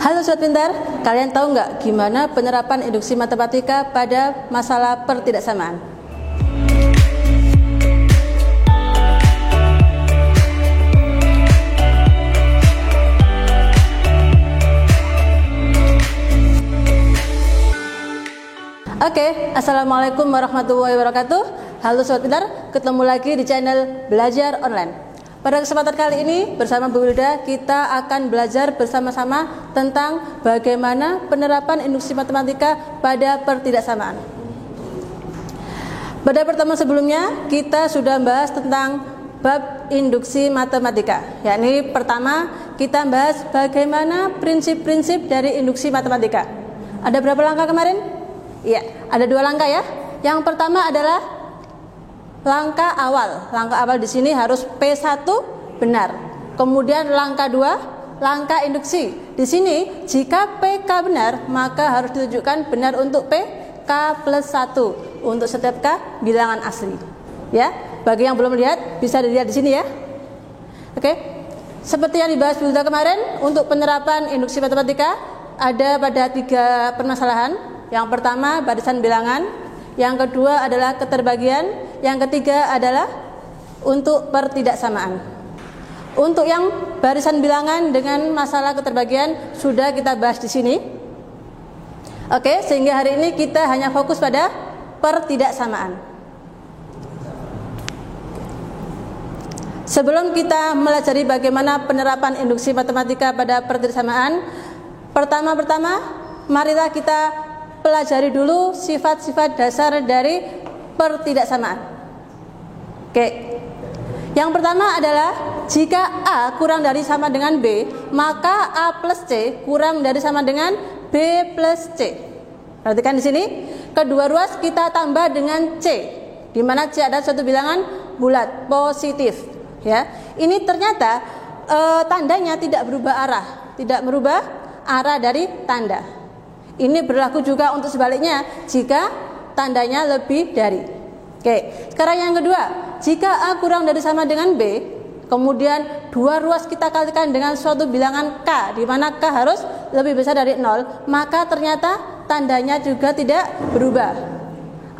Halo Sobat Pintar, kalian tahu nggak gimana penerapan induksi matematika pada masalah pertidaksamaan? Oke, Assalamualaikum warahmatullahi wabarakatuh. Halo Sobat Pintar, ketemu lagi di channel Belajar Online. Pada kesempatan kali ini bersama Bu Wilda kita akan belajar bersama-sama tentang bagaimana penerapan induksi matematika pada pertidaksamaan. Pada pertemuan sebelumnya kita sudah membahas tentang bab induksi matematika. Yakni pertama kita bahas bagaimana prinsip-prinsip dari induksi matematika. Ada berapa langkah kemarin? Iya, ada 2 langkah ya. Yang pertama adalah langkah awal. Langkah awal di sini harus P1 benar. Kemudian langkah 2, langkah induksi. Di sini jika PK benar, maka harus ditunjukkan benar untuk PK plus 1 untuk setiap K bilangan asli. Ya, bagi yang belum lihat bisa dilihat di sini ya. Oke. Seperti yang dibahas Wilda kemarin, untuk penerapan induksi matematika ada pada 3 permasalahan. Yang pertama barisan bilangan, yang kedua adalah keterbagian, yang ketiga adalah untuk pertidaksamaan. Untuk yang barisan bilangan dengan masalah keterbagian sudah kita bahas di sini. Oke, sehingga hari ini kita hanya fokus pada pertidaksamaan. Sebelum kita melajari bagaimana penerapan induksi matematika pada pertidaksamaan, pertama marilah kita pelajari dulu sifat-sifat dasar dari pertidaksamaan. Oke. Yang pertama adalah jika A kurang dari sama dengan B, maka A plus C kurang dari sama dengan B plus C. Perhatikan di sini, kedua ruas kita tambah dengan C, di mana C adalah suatu bilangan bulat positif. Ya, ini ternyata tandanya tidak berubah arah, tidak merubah arah dari tanda. Ini berlaku juga untuk sebaliknya jika tandanya lebih dari. Oke, sekarang yang kedua, jika A kurang dari sama dengan B, kemudian 2 ruas kita kalikan dengan suatu bilangan K, di mana K harus lebih besar dari 0, maka ternyata tandanya juga tidak berubah.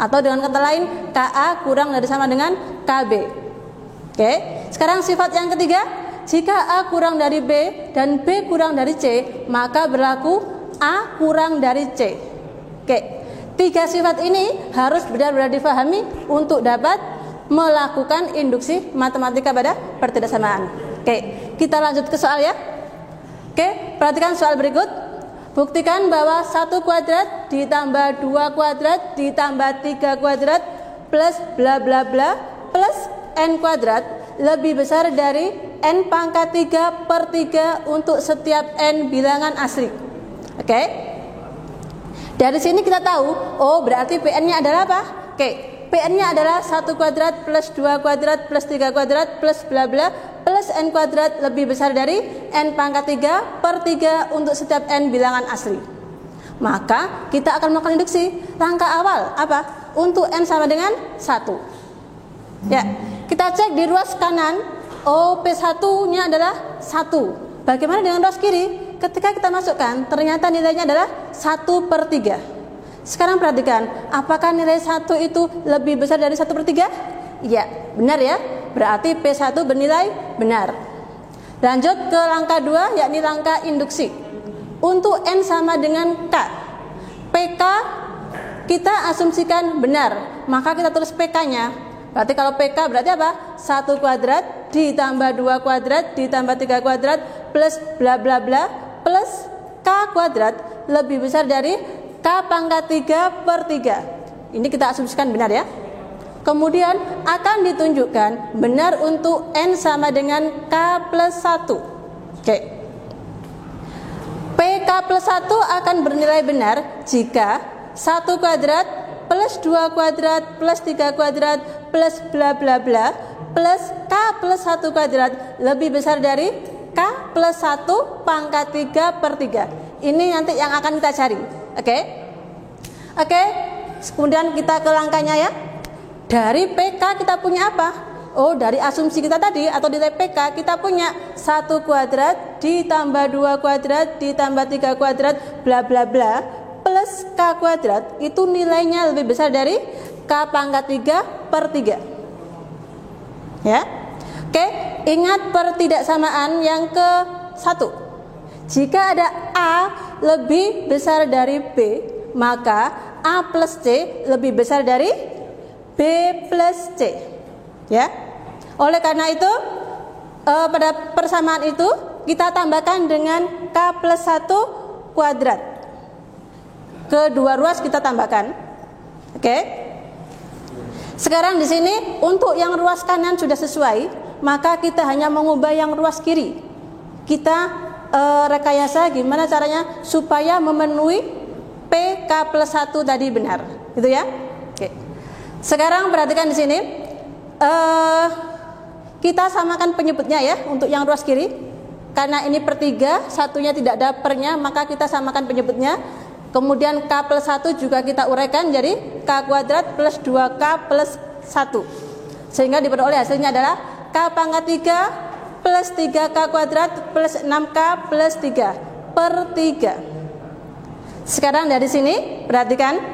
Atau dengan kata lain, KA kurang dari sama dengan KB. Oke, sekarang sifat yang ketiga, jika A kurang dari B dan B kurang dari C, maka berlaku A kurang dari C. Oke, 3 sifat ini harus benar-benar difahami untuk dapat melakukan induksi matematika pada pertidaksamaan. Oke, kita lanjut ke soal ya. Oke, perhatikan soal berikut. Buktikan bahwa 1 kuadrat ditambah 2 kuadrat ditambah 3 kuadrat plus bla bla bla plus n kuadrat lebih besar dari n pangkat 3 per 3 untuk setiap n bilangan asli. Oke. Dari sini kita tahu, oh berarti Pn-nya adalah apa? Oke, Pn-nya adalah 1 kuadrat plus 2 kuadrat plus 3 kuadrat plus bla bla plus n kuadrat lebih besar dari n pangkat 3 per 3 untuk setiap n bilangan asli. Maka kita akan melakukan induksi. Langkah awal apa? Untuk n sama dengan 1. Ya, kita cek di ruas kanan, oh P1-nya adalah 1. Bagaimana dengan ruas kiri? Ketika kita masukkan, ternyata nilainya adalah 1 per 3. Sekarang perhatikan, apakah nilai 1 itu lebih besar dari 1 per 3? Iya, benar ya. Berarti P1 bernilai benar. Lanjut ke langkah 2, yakni langkah induksi. Untuk N sama dengan K, PK kita asumsikan benar, maka kita tulis PK-nya. Berarti kalau PK berarti apa? 1 kuadrat ditambah 2 kuadrat ditambah 3 kuadrat plus bla bla bla plus K kuadrat lebih besar dari K pangkat 3 per 3. Ini kita asumsikan benar ya. Kemudian akan ditunjukkan benar untuk N sama dengan K plus 1. Oke. PK plus 1 akan bernilai benar jika 1 kuadrat plus 2 kuadrat plus 3 kuadrat plus bla bla bla plus K plus 1 kuadrat lebih besar dari K plus 1 pangkat 3 per 3. Ini nanti yang akan kita cari. Oke. Oke. Kemudian kita ke langkahnya ya. Dari PK kita punya apa? Oh, dari asumsi kita tadi atau nilai PK kita punya 1 kuadrat ditambah 2 kuadrat ditambah 3 kuadrat bla bla bla plus K kuadrat itu nilainya lebih besar dari K pangkat 3 per 3. Ya. Oke, ingat pertidaksamaan yang ke-1. Jika ada A lebih besar dari B, maka A plus C lebih besar dari B plus C. Ya. Oleh karena itu, pada persamaan itu kita tambahkan dengan K plus 1 kuadrat. Kedua ruas kita tambahkan. Oke. Sekarang di sini untuk yang ruas kanan sudah sesuai, maka kita hanya mengubah yang ruas kiri. Kita rekayasa gimana caranya supaya memenuhi PK plus 1 tadi benar, gitu ya. Oke. Sekarang perhatikan di sini, kita samakan penyebutnya ya untuk yang ruas kiri. Karena ini per 3, satunya tidak ada pernya, maka kita samakan penyebutnya. Kemudian K plus 1 juga kita uraikan jadi K kuadrat plus 2K plus 1. Sehingga diperoleh hasilnya adalah K pangkat 3 plus 3K kuadrat plus 6K plus 3 per 3. Sekarang dari sini perhatikan,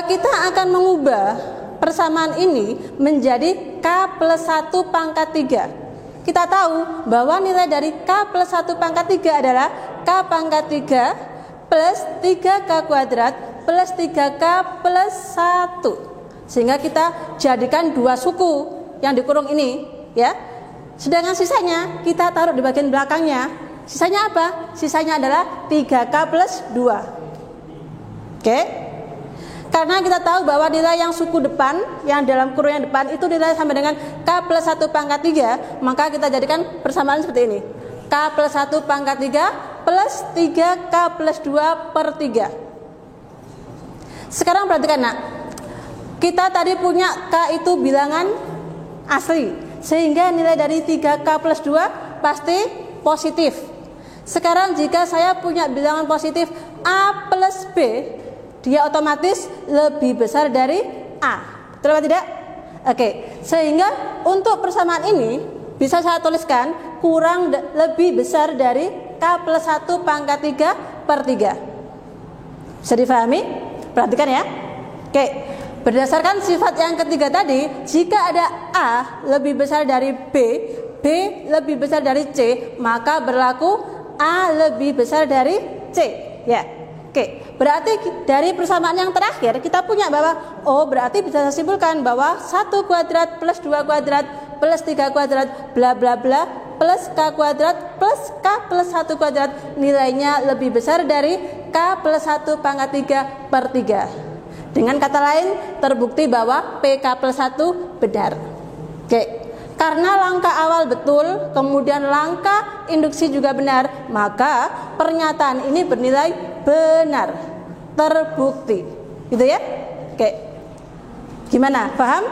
kita akan mengubah persamaan ini menjadi K plus 1 pangkat 3. Kita tahu bahwa nilai dari K plus 1 pangkat 3 adalah K pangkat 3 plus 3K kuadrat plus 3K plus 1. Sehingga kita jadikan dua suku yang dikurung ini, ya. Sedangkan sisanya kita taruh di bagian belakangnya. Sisanya apa? Sisanya adalah 3K plus 2. Oke. Karena kita tahu bahwa nilai yang suku depan, yang dalam kurung yang depan itu nilai sama dengan K plus 1 pangkat 3, maka kita jadikan persamaan seperti ini. K plus 1 pangkat 3 plus 3K plus 2 per 3. Sekarang perhatikan nak, kita tadi punya K itu bilangan asli, sehingga nilai dari 3K plus 2 pasti positif. Sekarang jika saya punya bilangan positif A plus B, dia otomatis lebih besar dari A. Betul atau tidak? Oke, sehingga untuk persamaan ini bisa saya tuliskan kurang lebih besar dari K plus 1 pangkat 3 per 3. Bisa difahami? Perhatikan ya. Oke, berdasarkan sifat yang ketiga tadi, jika ada A lebih besar dari B, B lebih besar dari C, maka berlaku A lebih besar dari C. Ya. Oke, berarti dari persamaan yang terakhir kita punya bahwa berarti bisa saya simpulkan bahwa 1 kuadrat plus 2 kuadrat plus 3 kuadrat bla bla bla plus K kuadrat plus K plus 1 kuadrat nilainya lebih besar dari K plus 1 pangkat 3 per 3. Dengan kata lain, terbukti bahwa PK plus 1 benar. Oke, karena langkah awal betul, kemudian langkah induksi juga benar, maka pernyataan ini bernilai benar, terbukti. Gitu ya? Oke. Gimana? Paham?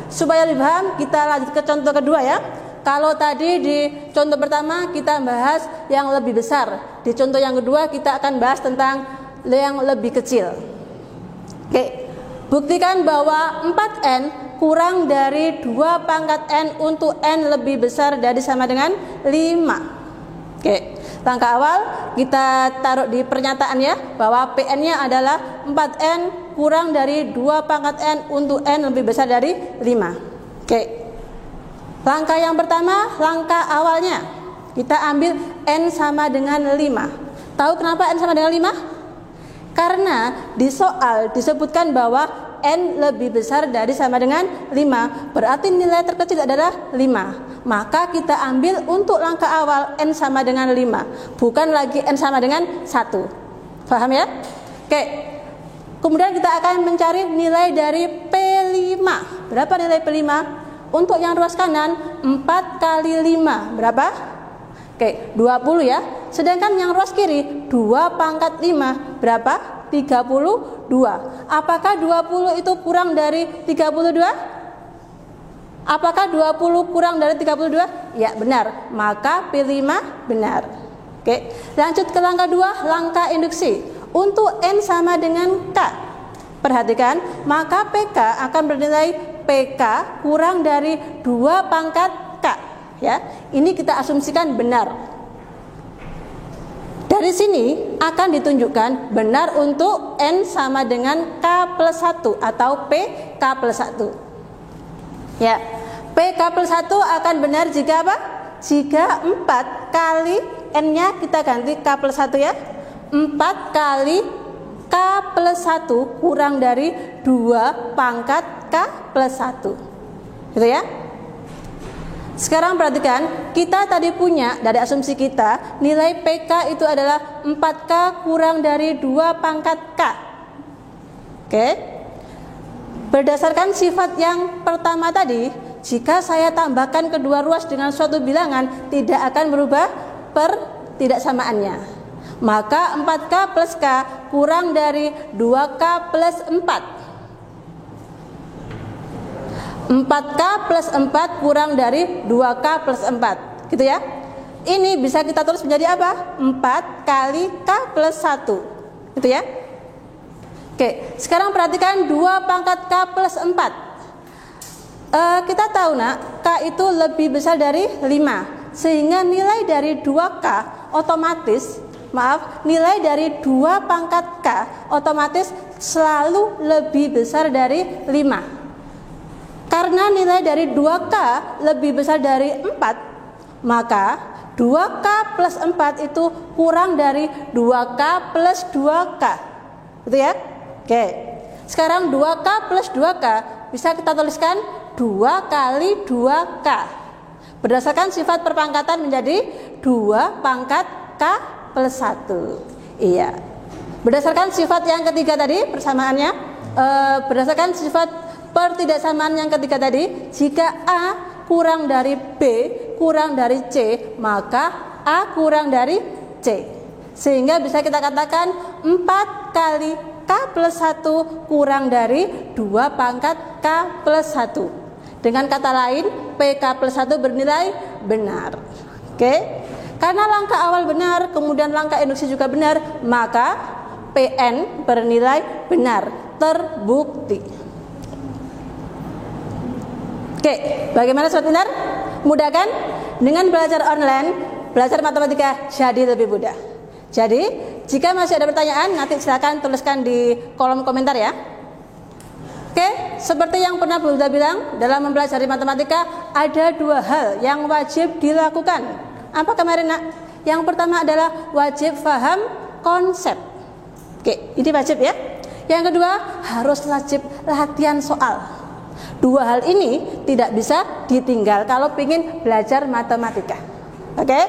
Supaya lebih paham, kita lanjut ke contoh kedua ya. Kalau tadi di contoh pertama kita bahas yang lebih besar, di contoh yang kedua kita akan bahas tentang yang lebih kecil. Oke, buktikan bahwa 4N kurang dari 2 pangkat N untuk N lebih besar dari sama dengan 5. Oke, langkah awal kita taruh di pernyataan ya, bahwa PN-nya adalah 4N kurang dari 2 pangkat N untuk N lebih besar dari 5. Oke, langkah yang pertama, langkah awalnya kita ambil N sama dengan 5. Tahu kenapa N sama dengan 5? Karena di soal disebutkan bahwa N lebih besar dari sama dengan 5, berarti nilai terkecil adalah 5. Maka kita ambil untuk langkah awal N sama dengan 5, bukan lagi N sama dengan 1. Paham ya? Oke. Kemudian kita akan mencari nilai dari P5. Berapa nilai P5? Untuk yang ruas kanan 4 kali 5 berapa? Oke, 20 ya. Sedangkan yang ruas kiri 2 pangkat 5 berapa? 32. Apakah 20 itu kurang dari 32? Apakah 20 kurang dari 32? Ya, benar. Maka P5 benar. Oke, lanjut ke langkah 2, langkah induksi. Untuk N sama dengan K. Perhatikan, maka PK akan bernilai PK kurang dari 2 pangkat K. ya. Ini kita asumsikan benar. Dari sini akan ditunjukkan benar untuk N sama dengan K plus 1 atau PK plus 1. Ya, PK plus 1 akan benar jika apa? Jika 4 kali N-nya kita ganti K plus 1 ya. 4 kali K plus 1 kurang dari 2 pangkat K plus 1. Gitu ya. Sekarang perhatikan, kita tadi punya dari asumsi kita nilai PK itu adalah 4K kurang dari 2 pangkat K. Oke. Berdasarkan sifat yang pertama tadi, jika saya tambahkan kedua ruas dengan suatu bilangan, tidak akan berubah pertidaksamaannya. Maka 4K plus K kurang dari 2K plus 4. 4K plus 4 kurang dari 2K plus 4. Gitu ya. Ini bisa kita tulis menjadi apa? 4 kali K plus 1. Gitu ya. Oke, sekarang perhatikan 2 pangkat K plus 4. Kita tahu nak, K itu lebih besar dari 5. Sehingga nilai dari 2K otomatis, nilai dari 2 pangkat K otomatis selalu lebih besar dari 5. Karena nilai dari 2K lebih besar dari 4, maka 2K plus 4 itu kurang dari 2K plus 2K. Gitu ya? Oke. Sekarang 2K plus 2K bisa kita tuliskan 2 kali 2K. Berdasarkan sifat perpangkatan menjadi 2 pangkat K plus 1. Iya. Berdasarkan sifat yang ketiga tadi, persamaannya, berdasarkan sifat pertidaksamaan yang ketiga tadi, jika A kurang dari B kurang dari C, maka A kurang dari C. Sehingga bisa kita katakan 4 kali K plus 1 kurang dari 2 pangkat K plus 1. Dengan kata lain, PK plus 1 bernilai benar. Oke? Karena langkah awal benar, kemudian langkah induksi juga benar, maka PN bernilai benar, terbukti. Oke, bagaimana sobat pintar? Mudah kan? Dengan belajar online, belajar matematika jadi lebih mudah. Jadi, jika masih ada pertanyaan, nanti silakan tuliskan di kolom komentar ya. Oke, seperti yang pernah Bu Huda bilang, dalam mempelajari matematika ada 2 hal yang wajib dilakukan. Apa kemarin nak? Yang pertama adalah wajib paham konsep. Oke, ini wajib ya. Yang kedua, harus wajib latihan soal. 2 hal ini tidak bisa ditinggal kalau ingin belajar matematika. Oke?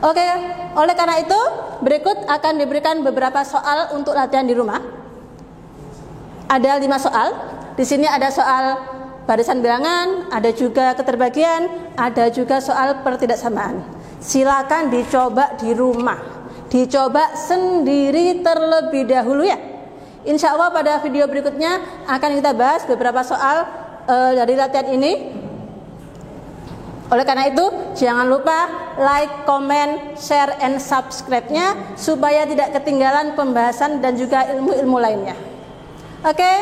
Oke, oleh karena itu berikut akan diberikan beberapa soal untuk latihan di rumah. Ada 5 soal. Di sini ada soal barisan bilangan, ada juga keterbagian, ada juga soal pertidaksamaan. Silakan dicoba di rumah. Dicoba sendiri terlebih dahulu ya. Insya Allah pada video berikutnya akan kita bahas beberapa soal dari latihan ini. Oleh karena itu jangan lupa like, comment, share, and subscribe-nya supaya tidak ketinggalan pembahasan dan juga ilmu-ilmu lainnya. Oke,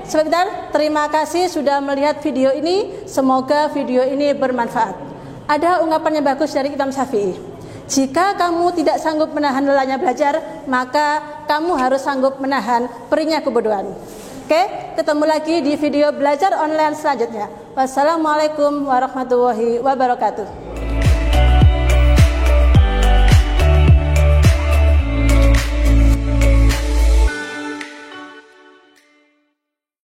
sobat pintar, terima kasih sudah melihat video ini. Semoga video ini bermanfaat. Ada ungkapan yang bagus dari Imam Syafi'i. Jika kamu tidak sanggup menahan lelahnya belajar, maka kamu harus sanggup menahan perihnya kebodohan. Oke, ketemu lagi di video belajar online selanjutnya. Wassalamualaikum warahmatullahi wabarakatuh.